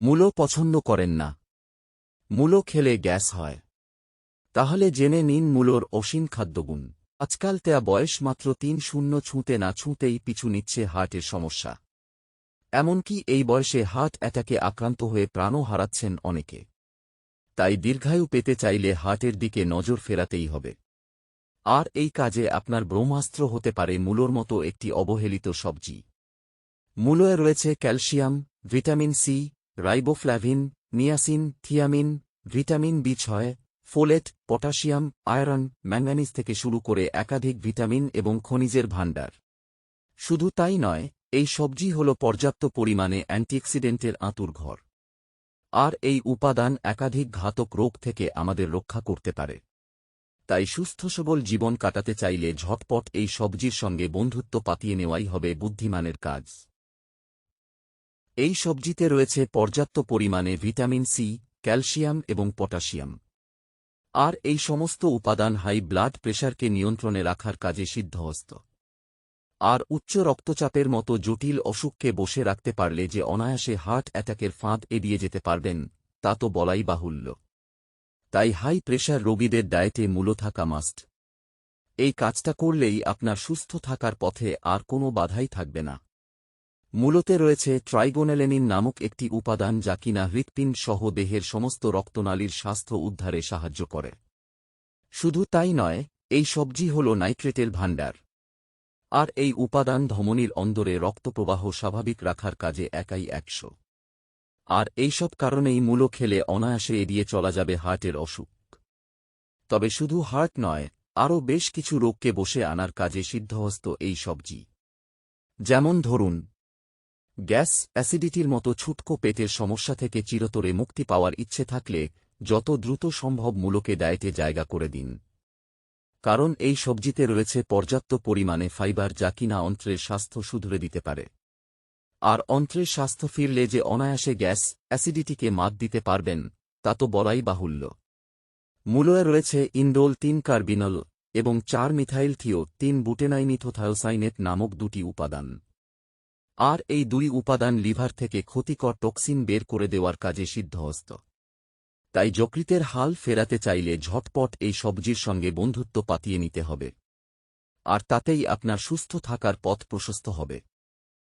মূলো পছন্দ করেন না? মূলো খেলে গ্যাস হয়? তাহলে জেনে নিন মূলোর অসীম খাদ্যগুণ। আজকাল তেয়া বয়স মাত্র ৩-০ ছুঁতে না ছুঁতেই পিছু নিচ্ছে হার্টের সমস্যা। এমনকি এই বয়সে হার্ট অ্যাটাকে আক্রান্ত হয়ে প্রাণও হারাচ্ছেন অনেকে। তাই দীর্ঘায়ু পেতে চাইলে হার্টের দিকে নজর ফেরাতেই হবে। আর এই কাজে আপনার ব্রহ্মাস্ত্র হতে পারে মূলোর মতো একটি অবহেলিত সবজি। মূলোয় রয়েছে calcium, vitamin C, riboflavin, niacin, thiamine, vitamin বি6, ফোলেট, পটাশিয়াম, আয়রন, ম্যাঙ্গানিজ থেকে শুরু করে একাধিক ভিটামিন এবং খনিজের ভাণ্ডার। শুধু তাই নয়, এই সবজি হল পর্যাপ্ত পরিমাণে অ্যান্টিঅক্সিডেন্টের আঁতুড়ঘর। আর এই উপাদান একাধিক ঘাতক রোগ থেকে আমাদের রক্ষা করতে পারে। তাই সুস্থ সবল জীবন কাটাতে চাইলে ঝটপট এই সবজির সঙ্গে বন্ধুত্ব পাতিয়ে নেওয়াই হবে বুদ্ধিমানের কাজ। এই সবজিতে রয়েছে পর্যাপ্ত পরিমাণে ভিটামিন সি, ক্যালসিয়াম এবং পটাশিয়াম। আর এই সমস্ত উপাদান হাই ব্লাড প্রেশারকে নিয়ন্ত্রণে রাখার কাজে সিদ্ধহস্ত। আর উচ্চ রক্তচাপের মতো জটিল অসুখকে বসে রাখতে পারলে যে অনায়াসে হার্ট অ্যাটাকের ফাঁদ এড়িয়ে যেতে পারবেন, তা তো বলাই বাহুল্য। তাই হাই প্রেশার রোগীদের ডায়েটে মূলো থাকা মাস্ট। এই কাজটা করলেই আপনার সুস্থ থাকার পথে আর কোনো বাধাই থাকবে না। মূলোতে রয়েছে ট্রাইগোনেলেনিন নামক একটি উপাদান যা কিনা হৃৎপিণ্ড সহ দেহের সমস্ত রক্তনালীর স্বাস্থ্য উদ্ধারে সাহায্য করে। শুধু তাই নয়, এই সবজি হল নাইট্রেটের ভাণ্ডার। আর এই উপাদান ধমনীর অন্দরে রক্তপ্রবাহ স্বাভাবিক রাখার কাজে একাই ১০০। আর এইসব কারণেই মূলো খেলে অনায়াসে এড়িয়ে চলা যাবে হার্টের অসুখ। তবে শুধু হার্ট নয়, আরও বেশ কিছু রোগকে বসে আনার কাজে সিদ্ধহস্ত এই সবজি। যেমন ধরুন, গ্যাস, অ্যাসিডিটির মতো ছুটকো পেটের সমস্যা থেকে চিরতরে মুক্তি পাওয়ার ইচ্ছে থাকলে যত দ্রুত সম্ভব মূলোকে ডায়েটে জায়গা করে দিন। কারণ এই সবজিতে রয়েছে পর্যাপ্ত পরিমাণে ফাইবার যা কিনা অন্ত্রের স্বাস্থ্য সুধরে দিতে পারে। আর অন্ত্রের স্বাস্থ্য ফিরলে যে অনায়াসে গ্যাস, অ্যাসিডিটিকে মাত দিতে পারবেন, তা তো বলাই বাহুল্য। মূলোয় রয়েছে ইন্ডোল ৩ কার্বিনল এবং ৪ মিথাইল থিও ৩ বুটেনাইমিথোথায়োসাইনেট নামক দুটি উপাদান। আর এই দুই উপাদান লিভার থেকে ক্ষতিকর টক্সিন বের করে দেওয়ার কাজে সিদ্ধহস্ত। তাই যকৃতের হাল ফেরাতে চাইলে ঝটপট এই সবজির সঙ্গে বন্ধুত্ব পাতিয়ে নিতে হবে। আর তাতেই আপনার সুস্থ থাকার পথ প্রশস্ত হবে।